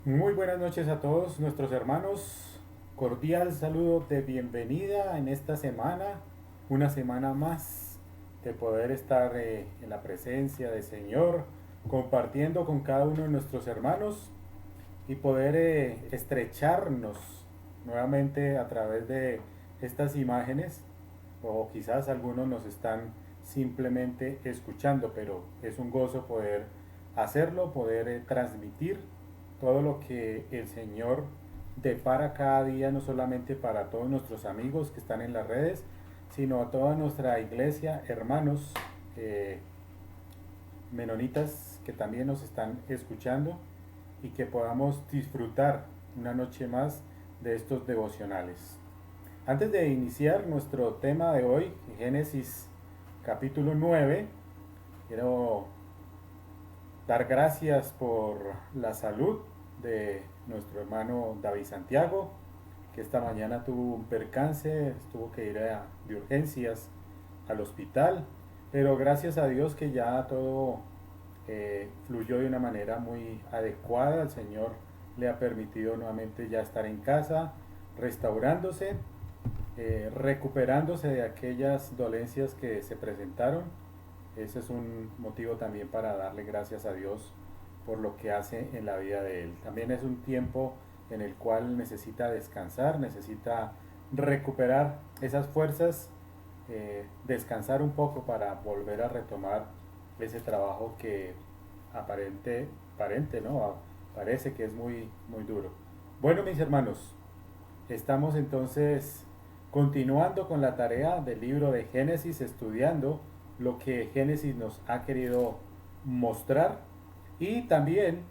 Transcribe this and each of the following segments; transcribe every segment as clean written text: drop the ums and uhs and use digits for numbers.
Muy buenas noches a todos nuestros hermanos. Cordial saludo de bienvenida en esta semana, una semana más de poder estar en la presencia del Señor, compartiendo con cada uno de nuestros hermanos y poder estrecharnos nuevamente a través de estas imágenes, o quizás algunos nos están simplemente escuchando, pero es un gozo poder hacerlo, poder transmitir todo lo que el Señor depara cada día, no solamente para todos nuestros amigos que están en las redes, sino a toda nuestra iglesia, hermanos eh, menonitas que también nos están escuchando y que podamos disfrutar una noche más de estos devocionales. Antes de iniciar nuestro tema de hoy, Génesis capítulo 9, quiero dar gracias por la salud de nuestro hermano David Santiago, que esta mañana tuvo un percance, tuvo que ir de urgencias al hospital, pero gracias a Dios que ya todo fluyó de una manera muy adecuada. El Señor le ha permitido nuevamente ya estar en casa, restaurándose, recuperándose de aquellas dolencias que se presentaron. Ese es un motivo también para darle gracias a Dios por lo que hace en la vida de él. También es un tiempo en el cual necesita descansar, necesita recuperar esas fuerzas, descansar un poco para volver a retomar ese trabajo que aparente, ¿no? Parece que es muy duro. Bueno, mis hermanos, estamos entonces continuando con la tarea del libro de Génesis, estudiando lo que Génesis nos ha querido mostrar y también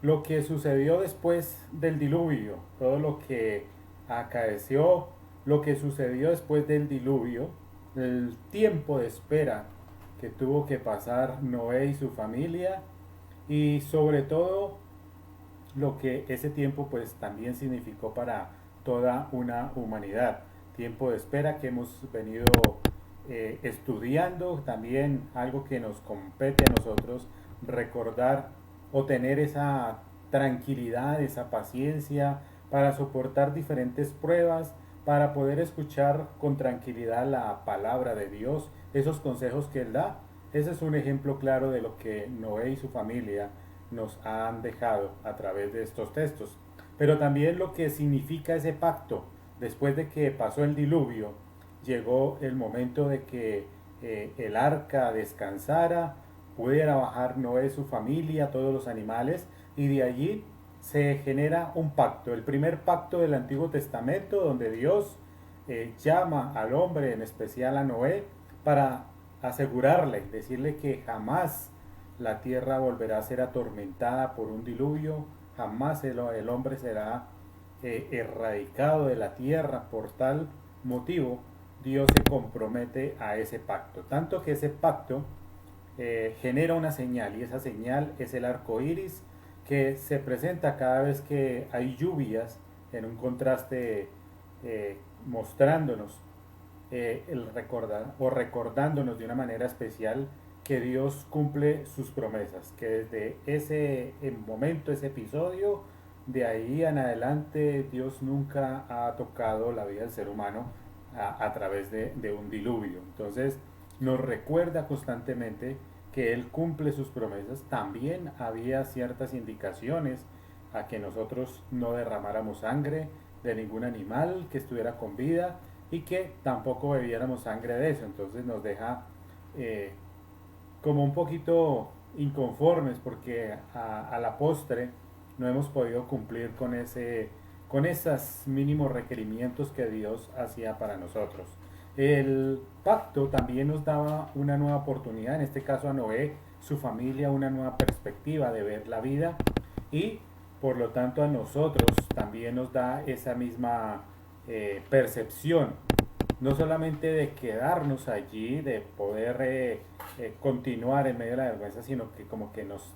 lo que sucedió después del diluvio, todo lo que acaeció, lo que sucedió después del diluvio, el tiempo de espera que tuvo que pasar Noé y su familia y sobre todo lo que ese tiempo pues también significó para toda una humanidad. Tiempo de espera que hemos venido estudiando, también algo que nos compete a nosotros, recordar o tener esa tranquilidad, esa paciencia para soportar diferentes pruebas, para poder escuchar con tranquilidad la palabra de Dios, esos consejos que Él da. Ese es un ejemplo claro de lo que Noé y su familia nos han dejado a través de estos textos. Pero también lo que significa ese pacto. Después de que pasó el diluvio, llegó el momento de que el arca descansara, pudiera bajar Noé, su familia, todos los animales, y de allí se genera un pacto, el primer pacto del Antiguo Testamento, donde Dios llama al hombre, en especial a Noé, para asegurarle, decirle que jamás la tierra volverá a ser atormentada por un diluvio, jamás el hombre será erradicado de la tierra. Por tal motivo, Dios se compromete a ese pacto. Tanto que ese pacto genera una señal, y esa señal es el arco iris que se presenta cada vez que hay lluvias, en un contraste mostrándonos el recordar o recordándonos de una manera especial que Dios cumple sus promesas, que desde ese momento, ese episodio, de ahí en adelante Dios nunca ha tocado la vida del ser humano a través de un diluvio. Entonces nos recuerda constantemente que Él cumple sus promesas. También había ciertas indicaciones a que nosotros no derramáramos sangre de ningún animal que estuviera con vida y que tampoco bebiéramos sangre de eso. Entonces nos deja eh, como un poquito inconformes porque a la postre no hemos podido cumplir con esos mínimos requerimientos que Dios hacía para nosotros. El pacto también nos daba una nueva oportunidad, en este caso a Noé, su familia, una nueva perspectiva de ver la vida y por lo tanto a nosotros también nos da esa misma percepción, no solamente de quedarnos allí, de poder continuar en medio de la vergüenza, sino que como que nos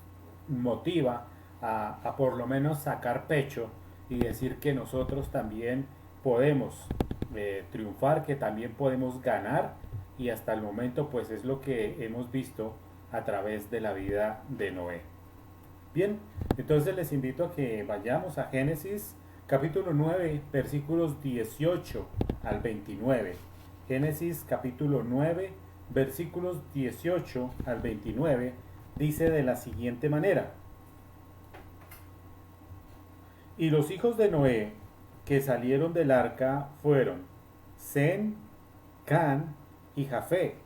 motiva a por lo menos sacar pecho y decir que nosotros también podemos triunfar, que también podemos ganar, y hasta el momento pues es lo que hemos visto a través de la vida de Noé. Bien, Entonces les invito a que vayamos a Génesis capítulo 9, versículos 18 al 29. Génesis capítulo 9, versículos 18 al 29 dice de la siguiente manera: Y los hijos de Noé que salieron del arca fueron Sem, Can y Jafé.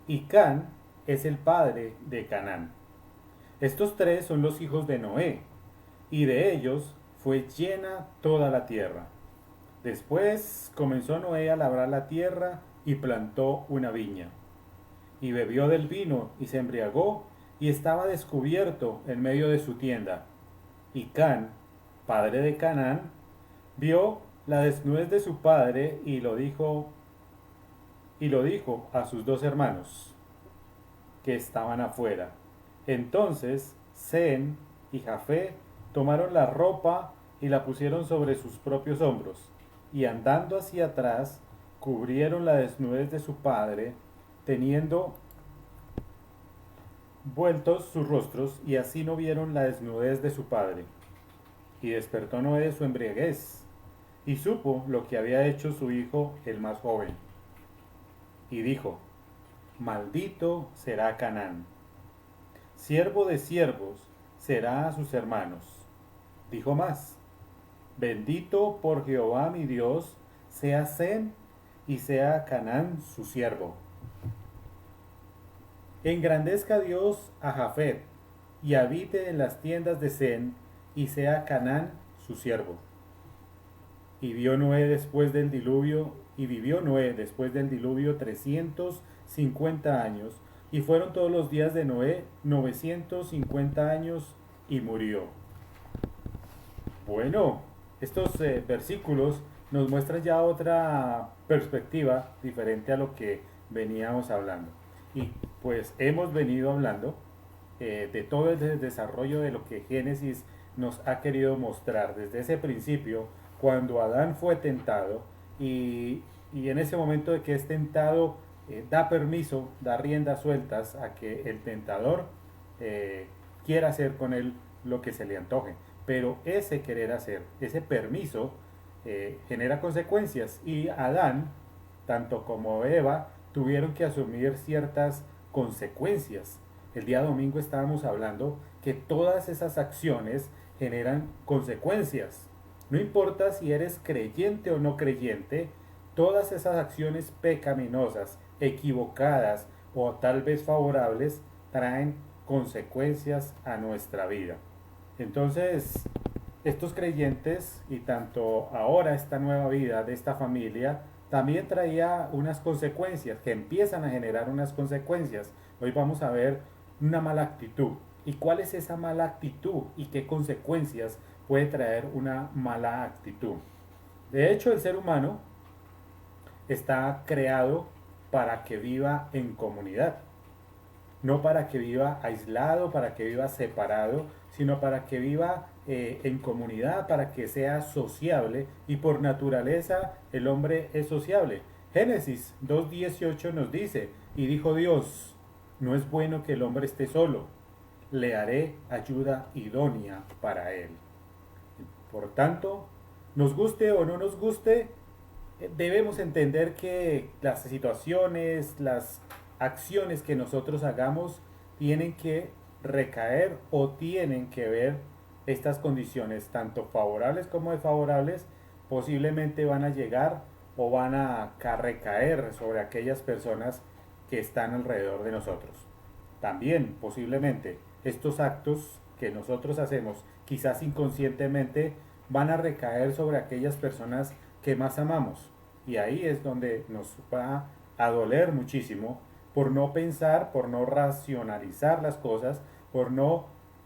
Y Can es el padre de Canaán. Estos tres son los hijos de Noé, y de ellos fue llena toda la tierra. Después comenzó Noé a labrar la tierra y plantó una viña. Y bebió del vino y se embriagó y estaba descubierto en medio de su tienda. Y Can, padre de Canaán, vio la desnudez de su padre y lo dijo a sus dos hermanos que estaban afuera. Entonces Sem y Jafé tomaron la ropa y la pusieron sobre sus propios hombros, y andando hacia atrás cubrieron la desnudez de su padre, teniendo vueltos sus rostros, y así no vieron la desnudez de su padre. Y despertó Noé de su embriaguez, y supo lo que había hecho su hijo el más joven. Y dijo: Maldito será Canaán, siervo de siervos será a sus hermanos. Dijo más: Bendito por Jehová mi Dios sea Sem y sea Canaán su siervo. Engrandezca Dios a Jafet y habite en las tiendas de Sem y sea Canaán su siervo. Y vivió Noé después del diluvio 350 años, y fueron todos los días de Noé 950 años, y murió. Bueno, estos versículos nos muestran ya otra perspectiva diferente a lo que veníamos hablando. Y pues hemos venido hablando de todo el desarrollo de lo que Génesis nos ha querido mostrar desde ese principio, cuando Adán fue tentado, y en ese momento de que es tentado, da permiso, da riendas sueltas a que el tentador quiera hacer con él lo que se le antoje. Pero ese querer hacer, ese permiso, genera consecuencias, y Adán, tanto como Eva, tuvieron que asumir ciertas consecuencias. El día domingo estábamos hablando que todas esas acciones generan consecuencias. No importa si eres creyente o no creyente, todas esas acciones pecaminosas, equivocadas o tal vez favorables, traen consecuencias a nuestra vida. Entonces, estos creyentes, y tanto ahora esta nueva vida de esta familia, también traía unas consecuencias, que empiezan a generar unas consecuencias. Hoy vamos a ver una mala actitud. ¿Y cuál es esa mala actitud y qué consecuencias puede traer una mala actitud? De hecho, el ser humano está creado para que viva en comunidad. No para que viva aislado, para que viva separado, sino para que viva en comunidad, para que sea sociable, y por naturaleza el hombre es sociable. Génesis 2:18 nos dice: y dijo Dios, no es bueno que el hombre esté solo, le haré ayuda idónea para él. Por tanto, nos guste o no nos guste, debemos entender que las situaciones, las acciones que nosotros hagamos tienen que recaer o tienen que ver estas condiciones, tanto favorables como desfavorables, posiblemente van a llegar o van a recaer sobre aquellas personas que están alrededor de nosotros. También posiblemente estos actos que nosotros hacemos, quizás inconscientemente, van a recaer sobre aquellas personas que más amamos. Y ahí es donde nos va a doler muchísimo, por no pensar, por no racionalizar las cosas, por no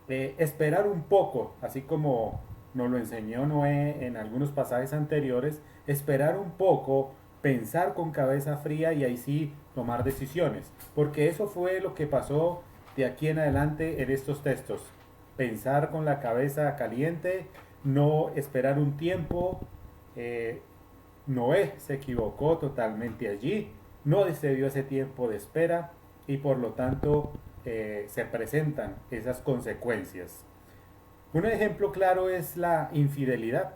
esperar un poco, así como nos lo enseñó Noé en algunos pasajes anteriores, esperar un poco, pensar con cabeza fría y ahí sí tomar decisiones. Porque eso fue lo que pasó de aquí en adelante en estos textos. Pensar con la cabeza caliente, no esperar un tiempo. Noé se equivocó totalmente allí, no se dio ese tiempo de espera, y por lo tanto se presentan esas consecuencias. Un ejemplo claro es la infidelidad,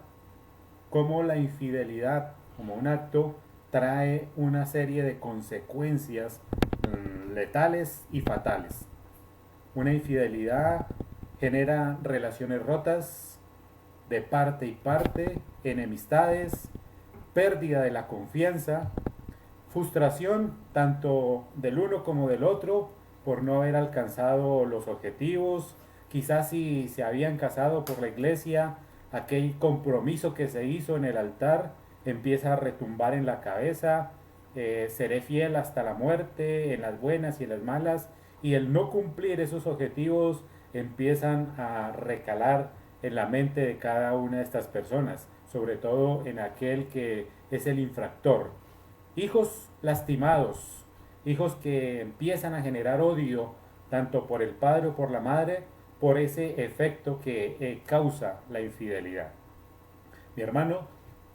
cómo la infidelidad como un acto trae una serie de consecuencias letales y fatales. Una infidelidad genera relaciones rotas de parte y parte, enemistades, pérdida de la confianza, frustración tanto del uno como del otro por no haber alcanzado los objetivos. Quizás si se habían casado por la iglesia, aquel compromiso que se hizo en el altar empieza a retumbar en la cabeza. Seré fiel hasta la muerte, en las buenas y en las malas. Y el no cumplir esos objetivos empiezan a recalar en la mente de cada una de estas personas, sobre todo en aquel que es el infractor. Hijos lastimados, hijos que empiezan a generar odio tanto por el padre o por la madre, por ese efecto que causa la infidelidad. Mi hermano,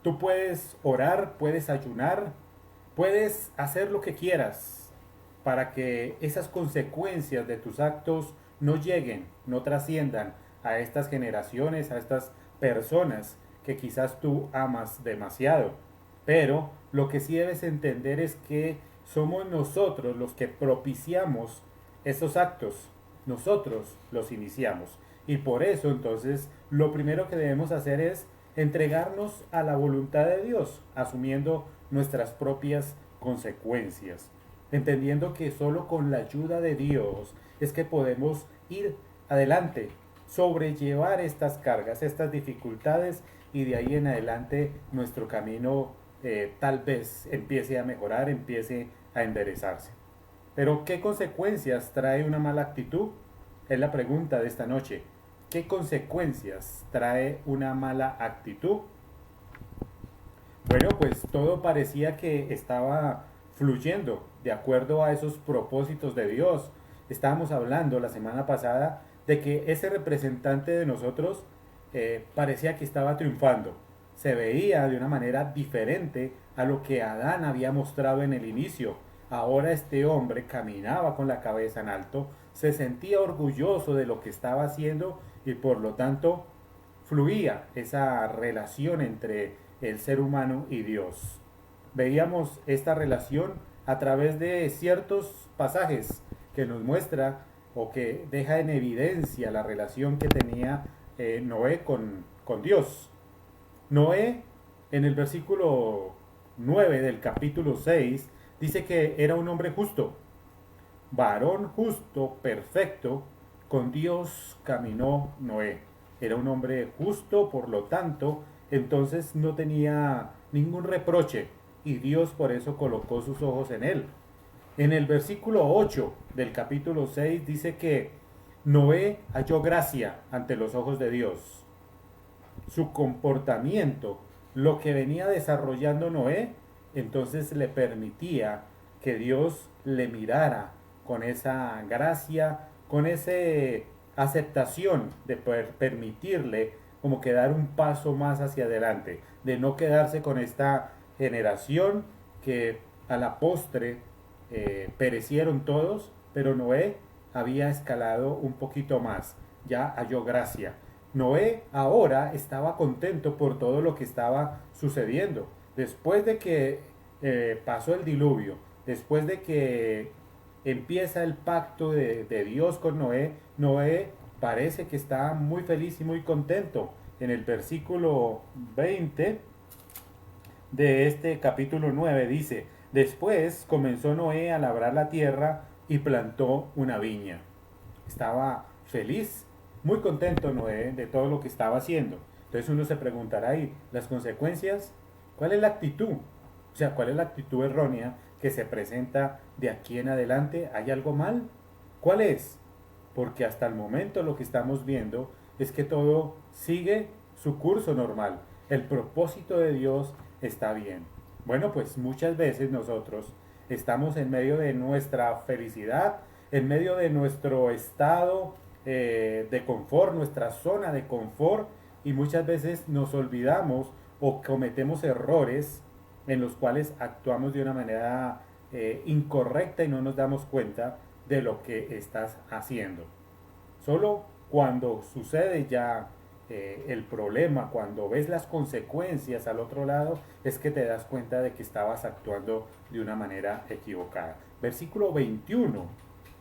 tú puedes orar, puedes ayunar, puedes hacer lo que quieras para que esas consecuencias de tus actos no lleguen, no trasciendan a estas generaciones, a estas personas que quizás tú amas demasiado. Pero lo que sí debes entender es que somos nosotros los que propiciamos esos actos, nosotros los iniciamos. Y por eso entonces lo primero que debemos hacer es entregarnos a la voluntad de Dios, asumiendo nuestras propias consecuencias, entendiendo que solo con la ayuda de Dios es que podemos ir adelante, sobrellevar estas cargas, estas dificultades y de ahí en adelante nuestro camino tal vez empiece a mejorar, empiece a enderezarse. Pero ¿qué consecuencias trae una mala actitud? Es la pregunta de esta noche. ¿Qué consecuencias trae una mala actitud? Bueno, pues todo parecía que estaba fluyendo de acuerdo a esos propósitos de Dios. Estábamos hablando la semana pasada de que ese representante de nosotros parecía que estaba triunfando. Se veía de una manera diferente a lo que Adán había mostrado en el inicio. Ahora este hombre caminaba con la cabeza en alto, se sentía orgulloso de lo que estaba haciendo y por lo tanto fluía esa relación entre el ser humano y Dios. Veíamos esta relación a través de ciertos pasajes que nos muestra o que deja en evidencia la relación que tenía Noé con Dios. Noé, en el versículo 9 del capítulo 6, dice que era un hombre justo, varón justo, perfecto, con Dios caminó Noé. Era un hombre justo, por lo tanto, entonces no tenía ningún reproche y Dios por eso colocó sus ojos en él. En el versículo 8 del capítulo 6 dice que Noé halló gracia ante los ojos de Dios. Su comportamiento, lo que venía desarrollando Noé, entonces le permitía que Dios le mirara con esa gracia, con esa aceptación de poder permitirle como que dar un paso más hacia adelante, de no quedarse con esta generación que a la postre perecieron todos, pero Noé había escalado un poquito más, ya halló gracia. Noé ahora estaba contento por todo lo que estaba sucediendo. Después de que pasó el diluvio, después de que empieza el pacto de Dios con Noé, Noé parece que está muy feliz y muy contento. En el versículo 20 de este capítulo 9 dice, después comenzó Noé a labrar la tierra y plantó una viña. Estaba feliz, muy contento Noé de todo lo que estaba haciendo. Entonces uno se preguntará ahí, las consecuencias, ¿cuál es la actitud? O sea, ¿cuál es la actitud errónea que se presenta de aquí en adelante? ¿Hay algo mal? ¿Cuál es? Porque hasta el momento lo que estamos viendo es que todo sigue su curso normal. El propósito de Dios está bien. Bueno, pues muchas veces nosotros estamos en medio de nuestra felicidad, en medio de nuestro estado de confort, nuestra zona de confort, y muchas veces nos olvidamos o cometemos errores en los cuales actuamos de una manera incorrecta y no nos damos cuenta de lo que estás haciendo. Solo cuando sucede ya el problema, cuando ves las consecuencias al otro lado, es que te das cuenta de que estabas actuando de una manera equivocada. Versículo 21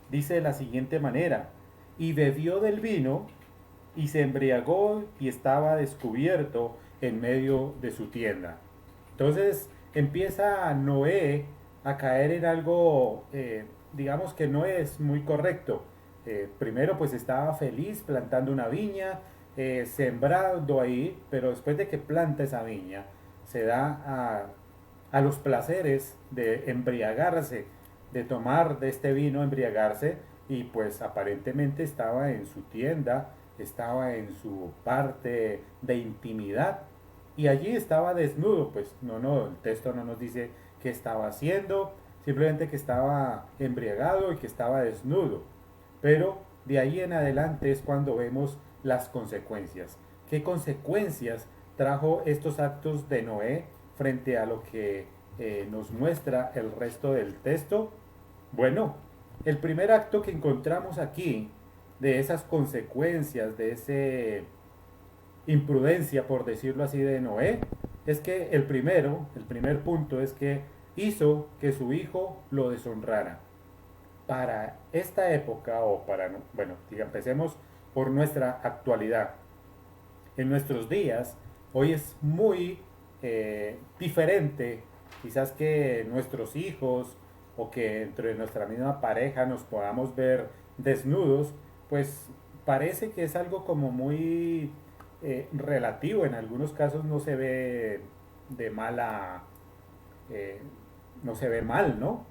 dice de la siguiente manera: y bebió del vino y se embriagó y estaba descubierto en medio de su tienda. Entonces empieza Noé a caer en algo, digamos que no es muy correcto. Primero pues estaba feliz plantando una viña, sembrando ahí, pero después de que planta esa viña, se da a los placeres de embriagarse, de tomar de este vino, embriagarse, y pues aparentemente estaba en su tienda, estaba en su parte de intimidad, y allí estaba desnudo. Pues no, el texto no nos dice qué estaba haciendo, simplemente que estaba embriagado y que estaba desnudo. Pero de ahí en adelante es cuando vemos las consecuencias. ¿Qué consecuencias trajo estos actos de Noé frente a lo que nos muestra el resto del texto? Bueno, el primer acto que encontramos aquí de esas consecuencias, de ese imprudencia, por decirlo así, de Noé, es que el primer punto es que hizo que su hijo lo deshonrara. Para esta época, o para, bueno, empecemos por nuestra actualidad. En nuestros días, hoy es muy diferente, quizás que nuestros hijos o que entre nuestra misma pareja nos podamos ver desnudos, pues parece que es algo como muy relativo. En algunos casos no se ve de mala, eh, no se ve mal, ¿no?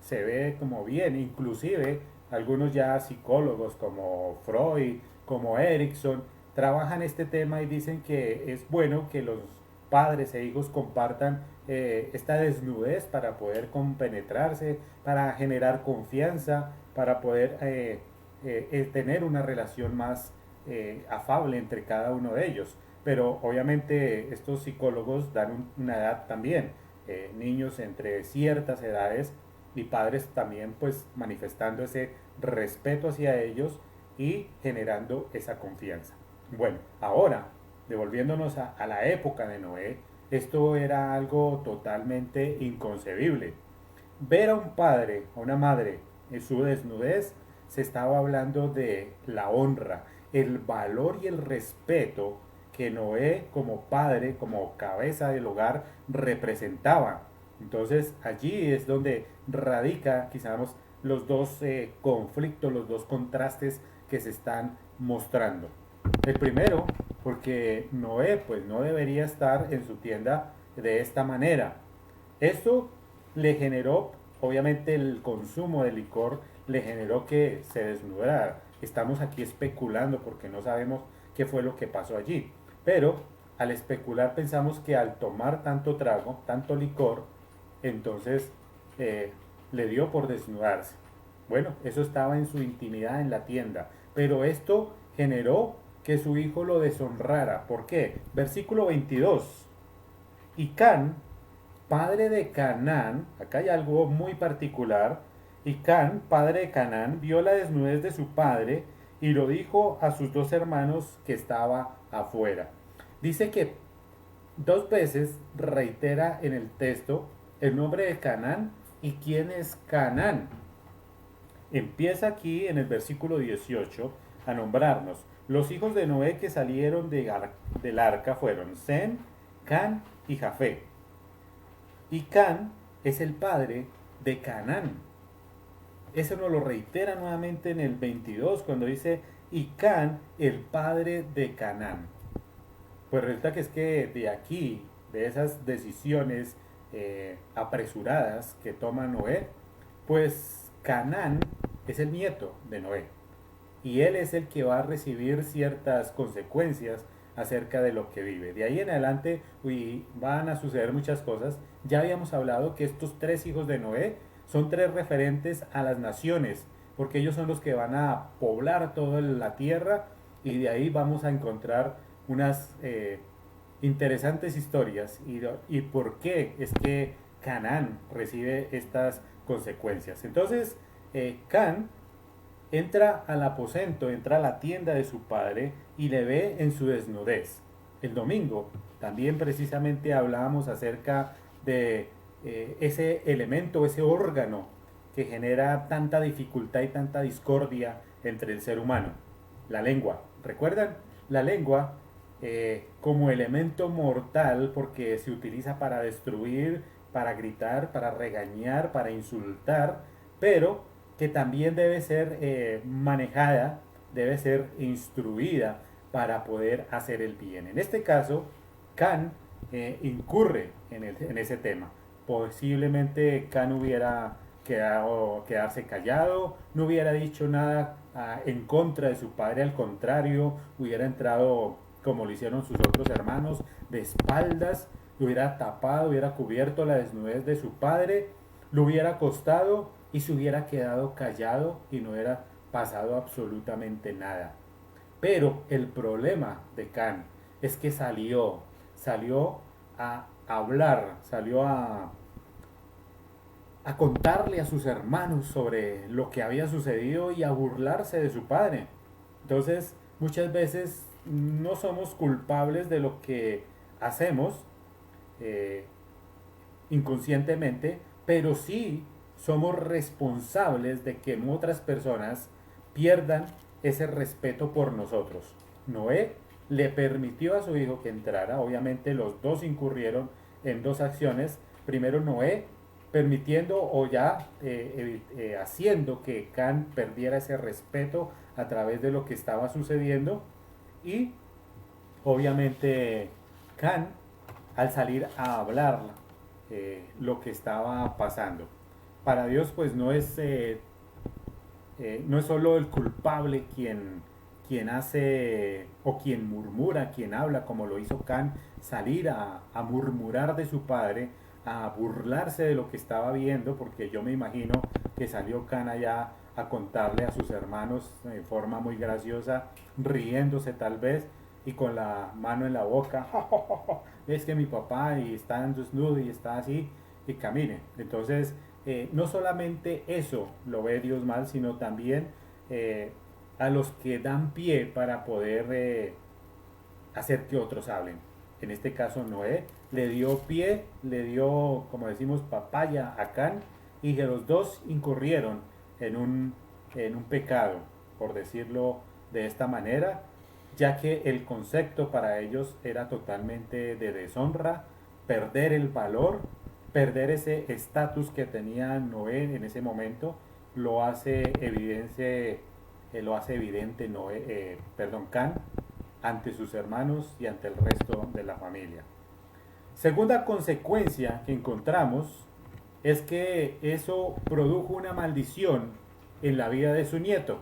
Se ve como bien, inclusive algunos ya psicólogos como Freud, como Erickson, trabajan este tema y dicen que es bueno que los padres e hijos compartan esta desnudez para poder compenetrarse, para generar confianza, para poder tener una relación más afable entre cada uno de ellos. Pero obviamente estos psicólogos dan una edad también, niños entre ciertas edades, y padres también pues manifestando ese respeto hacia ellos y generando esa confianza. Bueno, ahora, devolviéndonos a la época de Noé, esto era algo totalmente inconcebible. Ver a un padre, a una madre en su desnudez, se estaba hablando de la honra, el valor y el respeto que Noé como padre, como cabeza del hogar, representaba. Entonces allí es donde radica quizás los dos conflictos, los dos contrastes que se están mostrando. El primero, porque Noé pues no debería estar en su tienda de esta manera. Esto le generó, obviamente el consumo de licor le generó que se desnudara. Estamos aquí especulando porque no sabemos qué fue lo que pasó allí. Pero al especular pensamos que al tomar tanto trago, tanto licor, entonces le dio por desnudarse. Bueno, eso estaba en su intimidad en la tienda, pero esto generó que su hijo lo deshonrara. ¿Por qué? Versículo 22. Y Can, padre de Canaán, acá hay algo muy particular, y Can, padre de Canaán, vio la desnudez de su padre y lo dijo a sus dos hermanos que estaba afuera. Dice que dos veces reitera en el texto el nombre de Canaán y quién es Canaán. Empieza aquí en el versículo 18 a nombrarnos. Los hijos de Noé que salieron del arca fueron Sem, Can y Jafé. Y Can es el padre de Canaán. Eso nos lo reitera nuevamente en el 22 cuando dice, y Can, el padre de Canaán. Pues resulta que es que de aquí, de esas decisiones apresuradas que toma Noé, pues Canaán es el nieto de Noé. Y él es el que va a recibir ciertas consecuencias acerca de lo que vive. De ahí en adelante van a suceder muchas cosas. Ya habíamos hablado que estos tres hijos de Noé son tres referentes a las naciones, porque ellos son los que van a poblar toda la tierra, y de ahí vamos a encontrar unas interesantes historias y por qué es que Canaán recibe estas consecuencias. Entonces, Can entra al aposento, entra a la tienda de su padre y le ve en su desnudez. El domingo también precisamente hablábamos acerca de ese elemento, ese órgano que genera tanta dificultad y tanta discordia entre el ser humano, la lengua. ¿Recuerdan? La lengua como elemento mortal porque se utiliza para destruir, para gritar, para regañar, para insultar, pero que también debe ser manejada, debe ser instruida para poder hacer el bien. En este caso, Can incurre en ese tema. Posiblemente Can hubiera quedarse callado, no hubiera dicho nada en contra de su padre, al contrario, hubiera entrado como lo hicieron sus otros hermanos, de espaldas, lo hubiera tapado, hubiera cubierto la desnudez de su padre, lo hubiera acostado y se hubiera quedado callado y no hubiera pasado absolutamente nada. Pero el problema de Can es que salió a hablar, salió a contarle a sus hermanos sobre lo que había sucedido y a burlarse de su padre. Entonces, muchas veces no somos culpables de lo que hacemos eh, inconscientemente, pero sí somos responsables de que otras personas pierdan ese respeto por nosotros. Noé le permitió a su hijo que entrara, obviamente los dos incurrieron en dos acciones. Primero Noé permitiendo o ya haciendo que Can perdiera ese respeto a través de lo que estaba sucediendo, y obviamente Can al salir a hablar lo que estaba pasando. Para Dios pues no es solo el culpable quien hace o quien murmura, quien habla, como lo hizo Can, salir a murmurar de su padre, a burlarse de lo que estaba viendo, porque yo me imagino que salió Can allá a contarle a sus hermanos de forma muy graciosa, riéndose tal vez y con la mano en la boca. Es que mi papá y está desnudo y está así y camine. Entonces, no solamente eso lo ve Dios mal, sino también a los que dan pie para poder hacer que otros hablen. En este caso Noé le dio pie, le dio, como decimos, papaya a Can, y que los dos incurrieron en un pecado, por decirlo de esta manera, ya que el concepto para ellos era totalmente de deshonra, perder el valor, perder ese estatus que tenía Noé en ese momento, lo hace evidente Can ante sus hermanos y ante el resto de la familia. Segunda consecuencia que encontramos es que eso produjo una maldición en la vida de su nieto.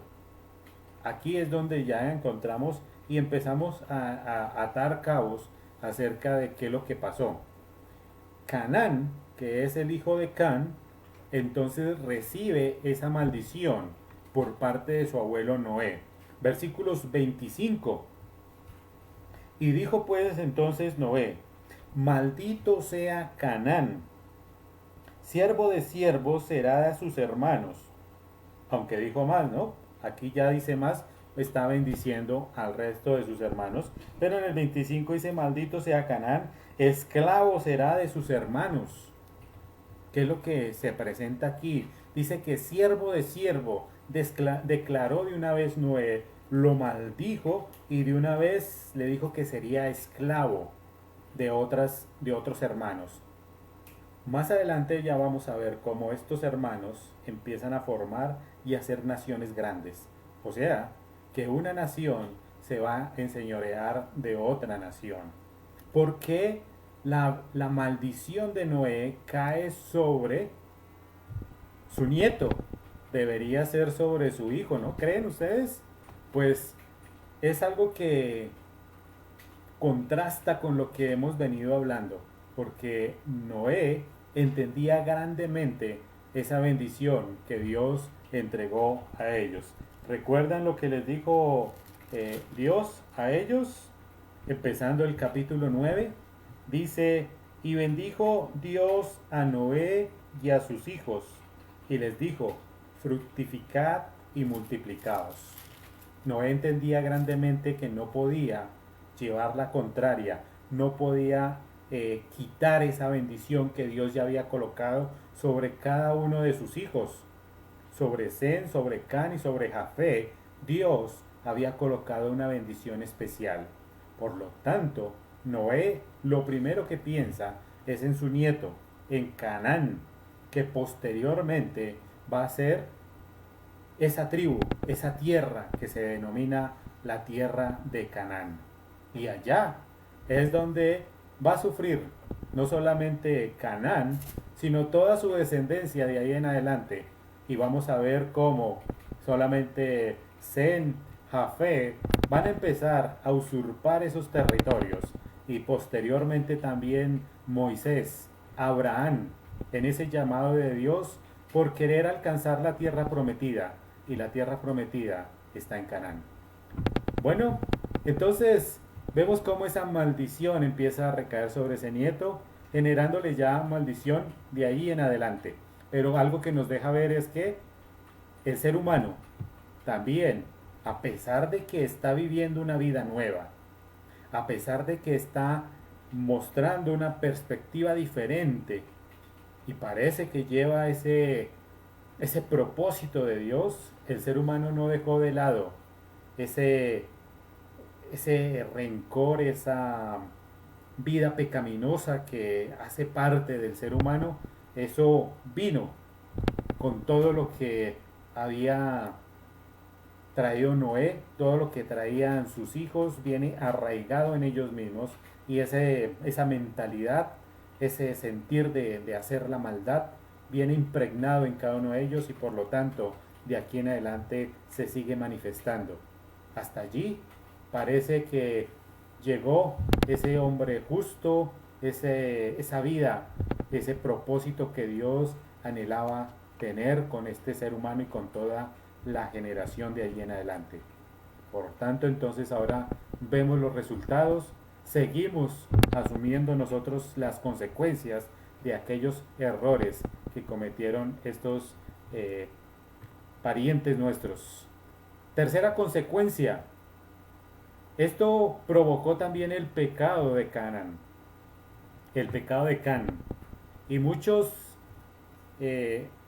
Aquí es donde ya encontramos y empezamos a atar cabos acerca de qué es lo que pasó. Canaán, que es el hijo de Can, entonces recibe esa maldición por parte de su abuelo Noé. Versículos 25. Y dijo pues entonces Noé: maldito sea Canaán, siervo de siervos será a sus hermanos. Aunque dijo más, ¿no? Aquí ya dice más, está bendiciendo al resto de sus hermanos. Pero en el 25 dice: maldito sea Canaán, esclavo será de sus hermanos. ¿Qué es lo que se presenta aquí? Dice que siervo de siervo, declaró de una vez Noé, lo maldijo y de una vez le dijo que sería esclavo de otros hermanos. Más adelante ya vamos a ver cómo estos hermanos empiezan a formar y a ser naciones grandes. O sea, que una nación se va a enseñorear de otra nación. ¿Por qué la maldición de Noé cae sobre su nieto? Debería ser sobre su hijo, ¿no creen ustedes? Pues es algo que contrasta con lo que hemos venido hablando, porque Noé entendía grandemente esa bendición que Dios entregó a ellos. ¿Recuerdan lo que les dijo Dios a ellos? Empezando el capítulo 9, dice: y bendijo Dios a Noé y a sus hijos, y les dijo: fructificad y multiplicaos. Noé entendía grandemente que no podía llevar la contraria, no podía quitar esa bendición que Dios ya había colocado sobre cada uno de sus hijos. Sobre Sem, sobre Can y sobre Jafé, Dios había colocado una bendición especial. Por lo tanto, Noé lo primero que piensa es en su nieto, en Canaán, que posteriormente va a ser esa tribu, esa tierra que se denomina la tierra de Canaán. Y allá es donde va a sufrir no solamente Canaán, sino toda su descendencia de ahí en adelante. Y vamos a ver cómo solamente Sem, Jafé van a empezar a usurpar esos territorios. Y posteriormente también Moisés, Abraham, en ese llamado de Dios por querer alcanzar la tierra prometida. Y la tierra prometida está en Canaán. Bueno, entonces vemos cómo esa maldición empieza a recaer sobre ese nieto, generándole ya maldición de ahí en adelante. Pero algo que nos deja ver es que el ser humano también, a pesar de que está viviendo una vida nueva, a pesar de que está mostrando una perspectiva diferente y parece que lleva ese propósito de Dios, el ser humano no dejó de lado ese, ese rencor, esa vida pecaminosa que hace parte del ser humano. Eso vino con todo lo que había traído Noé, todo lo que traían sus hijos, viene arraigado en ellos mismos, y esa mentalidad, ese sentir de hacer la maldad, viene impregnado en cada uno de ellos, y por lo tanto de aquí en adelante se sigue manifestando. Hasta allí parece que llegó ese hombre justo, esa vida, ese propósito que Dios anhelaba tener con este ser humano y con toda la generación de allí en adelante. Por tanto, entonces ahora vemos los resultados, seguimos asumiendo nosotros las consecuencias de aquellos errores que cometieron estos parientes nuestros. Tercera consecuencia, esto provocó también el pecado de Canaán, el pecado de Can. Y muchos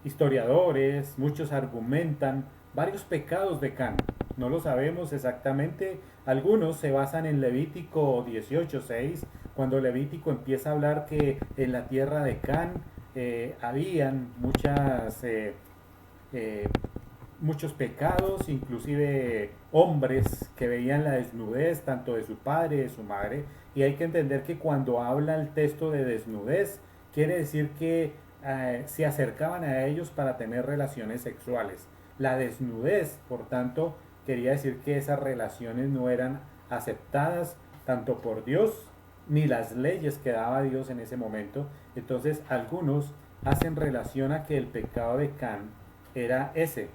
historiadores, muchos argumentan varios pecados de Can. No lo sabemos exactamente. Algunos se basan en Levítico 18:6, cuando Levítico empieza a hablar que en la tierra de Can habían muchos pecados, inclusive hombres que veían la desnudez tanto de su padre y de su madre. Y hay que entender que cuando habla el texto de desnudez, quiere decir que se acercaban a ellos para tener relaciones sexuales. La desnudez, por tanto, quería decir que esas relaciones no eran aceptadas tanto por Dios ni las leyes que daba Dios en ese momento. Entonces algunos hacen relación a que el pecado de Can era ese,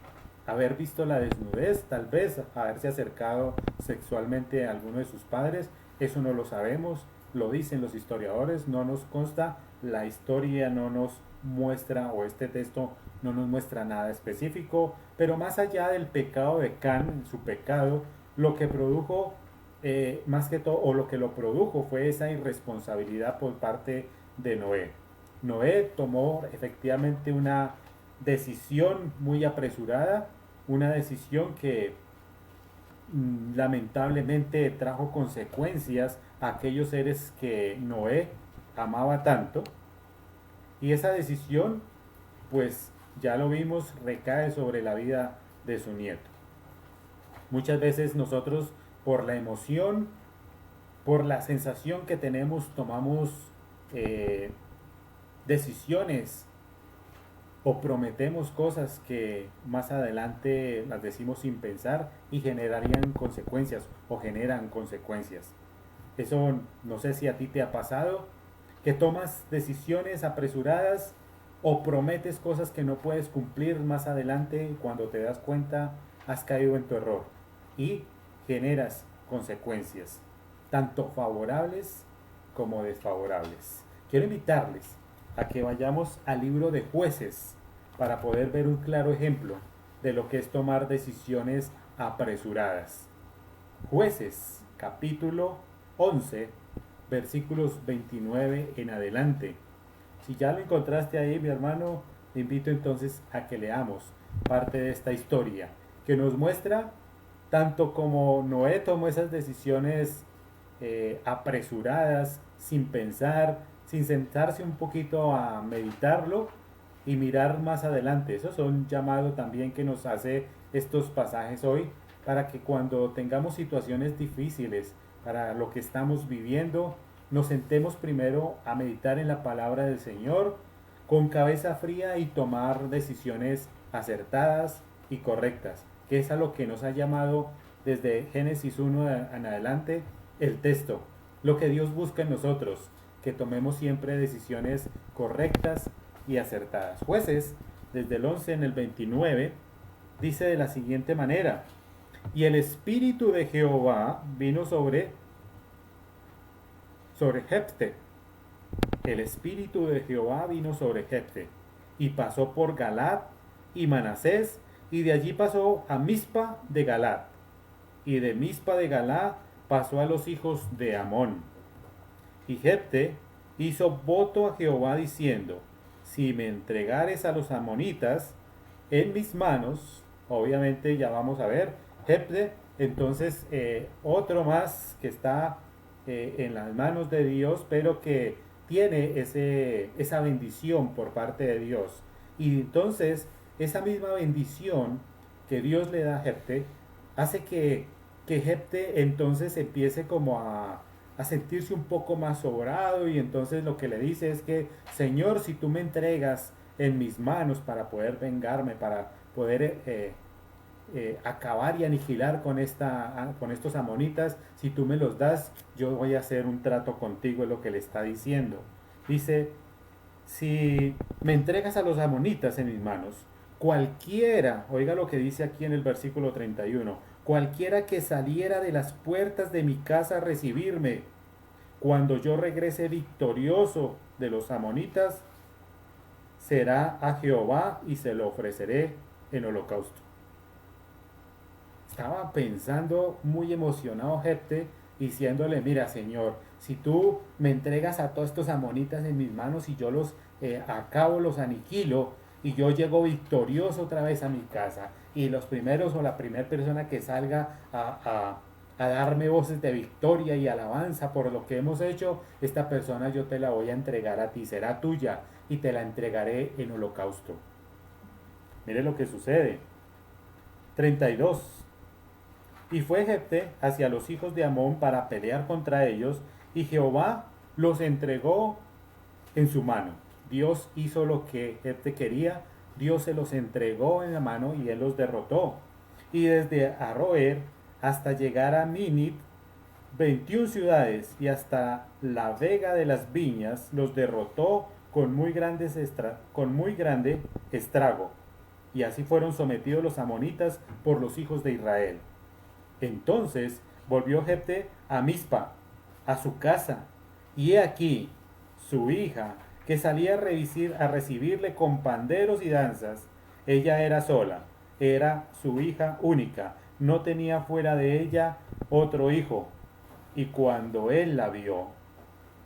haber visto la desnudez, tal vez haberse acercado sexualmente a alguno de sus padres. Eso no lo sabemos, lo dicen los historiadores, no nos consta, la historia no nos muestra, o este texto no nos muestra nada específico. Pero más allá del pecado de Can, su pecado, lo que produjo más que todo, o lo que lo produjo, fue esa irresponsabilidad por parte de Noé. Noé tomó efectivamente una decisión muy apresurada, una decisión que lamentablemente trajo consecuencias a aquellos seres que Noé amaba tanto. Y esa decisión, pues ya lo vimos, recae sobre la vida de su nieto. Muchas veces nosotros, por la emoción, por la sensación que tenemos, tomamos decisiones o prometemos cosas que más adelante las decimos sin pensar y generarían consecuencias o generan consecuencias. Eso no sé si a ti te ha pasado, que tomas decisiones apresuradas o prometes cosas que no puedes cumplir más adelante, y cuando te das cuenta has caído en tu error y generas consecuencias, tanto favorables como desfavorables. Quiero invitarles a que vayamos al libro de Jueces para poder ver un claro ejemplo de lo que es tomar decisiones apresuradas. Jueces, capítulo 11, versículos 29 en adelante. Si ya lo encontraste ahí, mi hermano, te invito entonces a que leamos parte de esta historia que nos muestra tanto como Noé tomó esas decisiones apresuradas, sin pensar, sin sentarse un poquito a meditarlo y mirar más adelante. Esos son llamados también que nos hace estos pasajes hoy para que cuando tengamos situaciones difíciles, para lo que estamos viviendo, nos sentemos primero a meditar en la palabra del Señor con cabeza fría y tomar decisiones acertadas y correctas, que es a lo que nos ha llamado desde Génesis 1 en adelante el texto, lo que Dios busca en nosotros, que tomemos siempre decisiones correctas y acertadas. Jueces, desde el 11 en el 29, dice de la siguiente manera: y el espíritu de Jehová vino sobre Jefte. El espíritu de Jehová vino sobre Jefte, y pasó por Galad y Manasés, y de allí pasó a Mizpa de Galad, y de Mizpa de Galad pasó a los hijos de Amón. Y Jefte hizo voto a Jehová diciendo: si me entregares a los amonitas en mis manos, obviamente ya vamos a ver, Jefte, entonces otro más que está en las manos de Dios, pero que tiene esa bendición por parte de Dios. Y entonces esa misma bendición que Dios le da a Jefte hace que Jefte entonces empiece como a sentirse un poco más sobrado, y entonces lo que le dice es que: Señor, si tú me entregas en mis manos para poder vengarme, para poder acabar y aniquilar con estos amonitas, si tú me los das, yo voy a hacer un trato contigo, es lo que le está diciendo. Dice: si me entregas a los amonitas en mis manos, cualquiera, oiga lo que dice aquí en el versículo 31, cualquiera que saliera de las puertas de mi casa a recibirme, cuando yo regrese victorioso de los amonitas, será a Jehová y se lo ofreceré en holocausto. Estaba pensando muy emocionado Jefte, diciéndole: mira, Señor, si tú me entregas a todos estos amonitas en mis manos y yo los acabo, los aniquilo, y yo llego victorioso otra vez a mi casa, y los primeros o la primera persona que salga a darme voces de victoria y alabanza por lo que hemos hecho, esta persona yo te la voy a entregar a ti, será tuya, y te la entregaré en holocausto. Mire lo que sucede. 32. Y fue Jefte hacia los hijos de Amón para pelear contra ellos, y Jehová los entregó en su mano. Dios hizo lo que Jefte quería, Dios se los entregó en la mano y él los derrotó. Y desde Aroer hasta llegar a Minit, 21 ciudades, y hasta la vega de las viñas los derrotó con muy grande estrago. Y así fueron sometidos los amonitas por los hijos de Israel. Entonces volvió Jefte a Mizpa, a su casa, y he aquí su hija, que salía a recibirle con panderos y danzas. Ella era sola, era su hija única, no tenía fuera de ella otro hijo. Y cuando él la vio,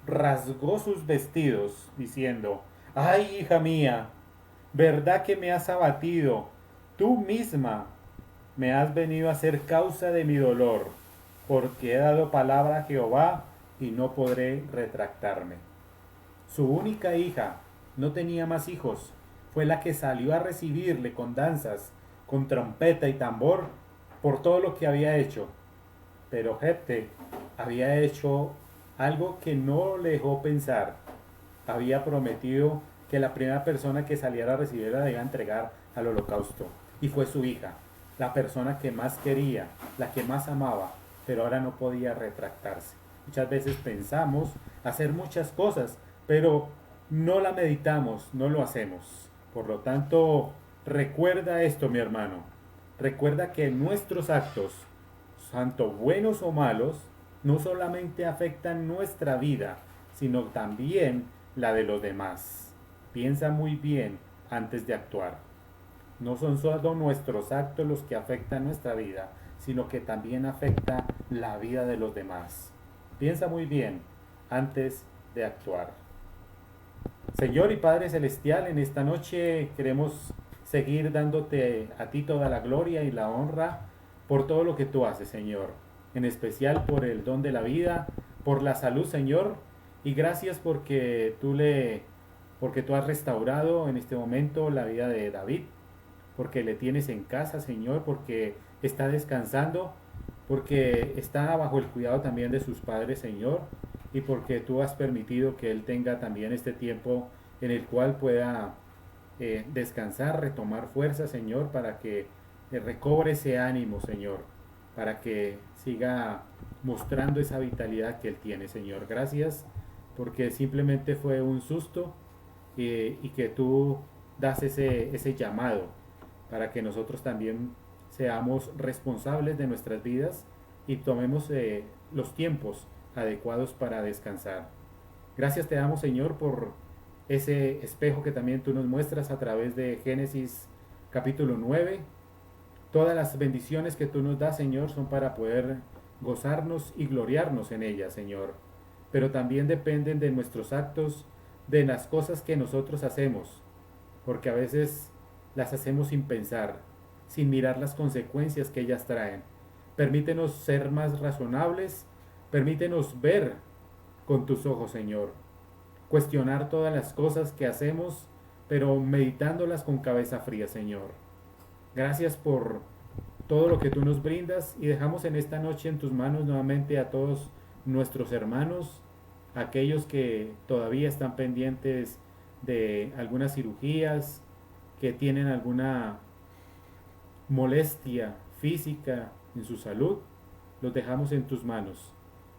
rasgó sus vestidos, diciendo: ¡ay, hija mía! ¿Verdad que me has abatido? Tú misma me has venido a ser causa de mi dolor, porque he dado palabra a Jehová y no podré retractarme. Su única hija, no tenía más hijos, fue la que salió a recibirle con danzas, con trompeta y tambor, por todo lo que había hecho. Pero Jefte había hecho algo que no le dejó pensar. Había prometido que la primera persona que saliera a recibirla la iba a entregar al holocausto, y fue su hija, la persona que más quería, la que más amaba, pero ahora no podía retractarse. Muchas veces pensamos hacer muchas cosas, pero no la meditamos, no lo hacemos. Por lo tanto, recuerda esto, mi hermano. Recuerda que nuestros actos, tanto buenos o malos, no solamente afectan nuestra vida, sino también la de los demás. Piensa muy bien antes de actuar. No son solo nuestros actos los que afectan nuestra vida, sino que también afecta la vida de los demás. Piensa muy bien antes de actuar. Señor y Padre Celestial, en esta noche queremos seguir dándote a ti toda la gloria y la honra por todo lo que tú haces, Señor. En especial por el don de la vida, por la salud, Señor. Y gracias porque tú has restaurado en este momento la vida de David, porque le tienes en casa, Señor, porque está descansando, porque está bajo el cuidado también de sus padres, Señor, y porque tú has permitido que él tenga también este tiempo en el cual pueda descansar, retomar fuerza, Señor, para que recobre ese ánimo, Señor, para que siga mostrando esa vitalidad que él tiene, Señor. Gracias, porque simplemente fue un susto y que tú das ese llamado para que nosotros también seamos responsables de nuestras vidas y tomemos los tiempos adecuados para descansar. Gracias te damos, Señor, por ese espejo que también tú nos muestras a través de Génesis capítulo 9. Todas las bendiciones que tú nos das, Señor, son para poder gozarnos y gloriarnos en ellas, Señor. Pero también dependen de nuestros actos, de las cosas que nosotros hacemos, porque a veces las hacemos sin pensar, sin mirar las consecuencias que ellas traen. Permítenos ser más razonables, permítenos ver con tus ojos, Señor. Cuestionar todas las cosas que hacemos, pero meditándolas con cabeza fría, Señor. Gracias por todo lo que tú nos brindas y dejamos en esta noche en tus manos nuevamente a todos nuestros hermanos, aquellos que todavía están pendientes de algunas cirugías, que tienen alguna molestia física en su salud, los dejamos en tus manos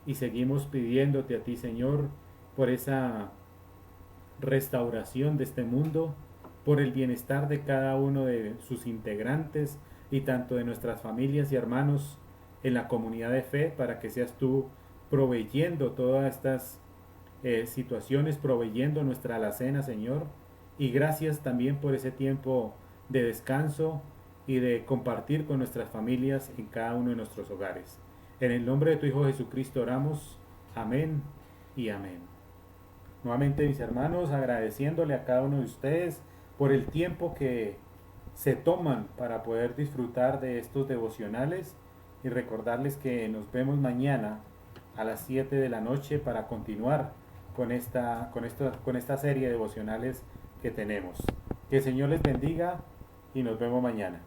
y seguimos pidiéndote a ti, Señor, por esa restauración de este mundo, por el bienestar de cada uno de sus integrantes y tanto de nuestras familias y hermanos en la comunidad de fe, para que seas tú proveyendo todas estas situaciones, proveyendo nuestra alacena, Señor. Y gracias también por ese tiempo de descanso y de compartir con nuestras familias en cada uno de nuestros hogares. En el nombre de tu Hijo Jesucristo oramos. Amén y amén. Nuevamente, mis hermanos, agradeciéndole a cada uno de ustedes por el tiempo que se toman para poder disfrutar de estos devocionales y recordarles que nos vemos mañana a las 7 de la noche para continuar con esta serie de devocionales que tenemos. Que el Señor les bendiga y nos vemos mañana.